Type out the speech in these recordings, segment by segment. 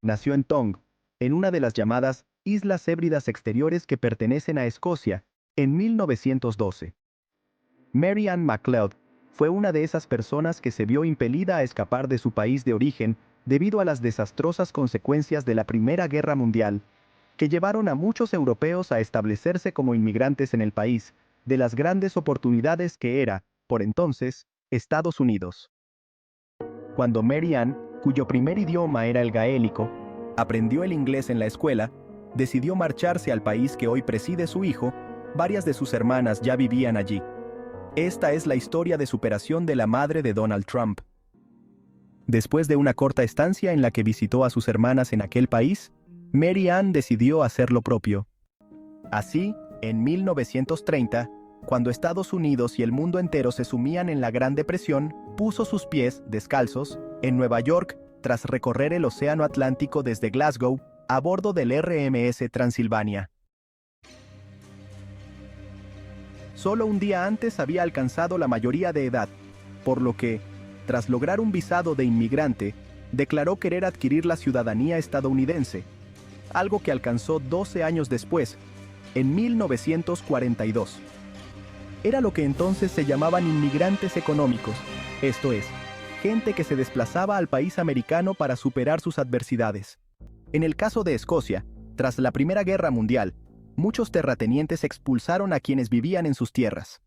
nació en Tongue, en una de las llamadas Islas Hébridas Exteriores que pertenecen a Escocia, en 1912. Mary Ann MacLeod fue una de esas personas que se vio impelida a escapar de su país de origen debido a las desastrosas consecuencias de la Primera Guerra Mundial, que llevaron a muchos europeos a establecerse como inmigrantes en el país, de las grandes oportunidades que era, por entonces, Estados Unidos. Cuando Mary Ann, cuyo primer idioma era el gaélico, aprendió el inglés en la escuela, decidió marcharse al país que hoy preside su hijo. Varias de sus hermanas ya vivían allí. Esta es la historia de superación de la madre de Donald Trump. Después de una corta estancia en la que visitó a sus hermanas en aquel país, Mary Ann decidió hacer lo propio. Así, en 1930, cuando Estados Unidos y el mundo entero se sumían en la Gran Depresión, puso sus pies, descalzos, en Nueva York tras recorrer el Océano Atlántico desde Glasgow, a bordo del RMS Transilvania. Solo un día antes había alcanzado la mayoría de edad, por lo que, tras lograr un visado de inmigrante, declaró querer adquirir la ciudadanía estadounidense, algo que alcanzó 12 años después, en 1942. Era lo que entonces se llamaban inmigrantes económicos, esto es, gente que se desplazaba al país americano para superar sus adversidades. En el caso de Escocia, tras la Primera Guerra Mundial, muchos terratenientes expulsaron a quienes vivían en sus tierras.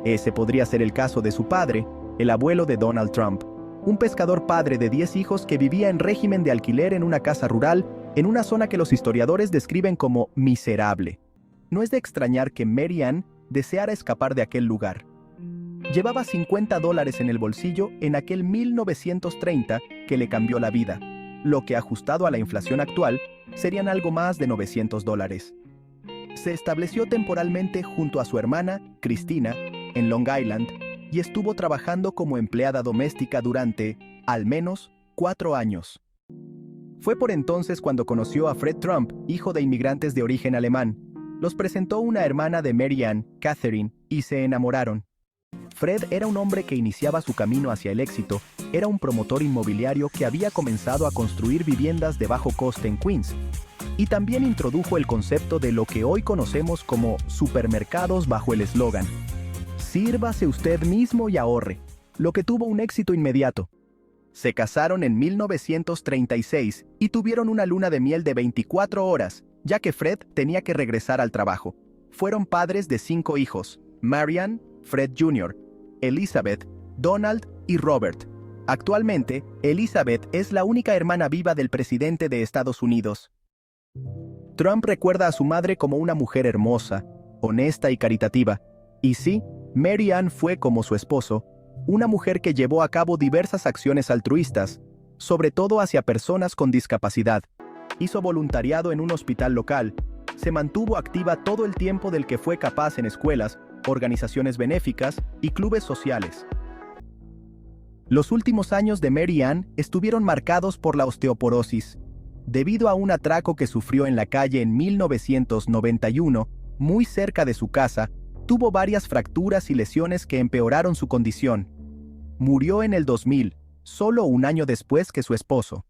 Ese podría ser el caso de su padre, el abuelo de Donald Trump, un pescador padre de 10 hijos que vivía en régimen de alquiler en una casa rural, en una zona que los historiadores describen como miserable. No es de extrañar que Mary Ann deseara escapar de aquel lugar. Llevaba $50 en el bolsillo en aquel 1930 que le cambió la vida, lo que ajustado a la inflación actual serían algo más de $900. Se estableció temporalmente junto a su hermana, Christina, en Long Island, y estuvo trabajando como empleada doméstica durante, al menos, 4 años. Fue por entonces cuando conoció a Fred Trump, hijo de inmigrantes de origen alemán. Los presentó una hermana de Mary Ann, Catherine, y se enamoraron. Fred era un hombre que iniciaba su camino hacia el éxito, era un promotor inmobiliario que había comenzado a construir viviendas de bajo coste en Queens, y también introdujo el concepto de lo que hoy conocemos como supermercados bajo el eslogan "Sírvase usted mismo y ahorre", lo que tuvo un éxito inmediato. Se casaron en 1936 y tuvieron una luna de miel de 24 horas, ya que Fred tenía que regresar al trabajo. Fueron padres de 5 hijos: Marianne, Fred Jr., Elizabeth, Donald y Robert. Actualmente, Elizabeth es la única hermana viva del presidente de Estados Unidos. Trump recuerda a su madre como una mujer hermosa, honesta y caritativa. Y sí, Mary Ann fue, como su esposo, una mujer que llevó a cabo diversas acciones altruistas, sobre todo hacia personas con discapacidad. Hizo voluntariado en un hospital local, se mantuvo activa todo el tiempo del que fue capaz en escuelas, organizaciones benéficas y clubes sociales. Los últimos años de Mary Ann estuvieron marcados por la osteoporosis, debido a un atraco que sufrió en la calle en 1991, muy cerca de su casa. Tuvo varias fracturas y lesiones que empeoraron su condición. Murió en el 2000, solo un año después que su esposo.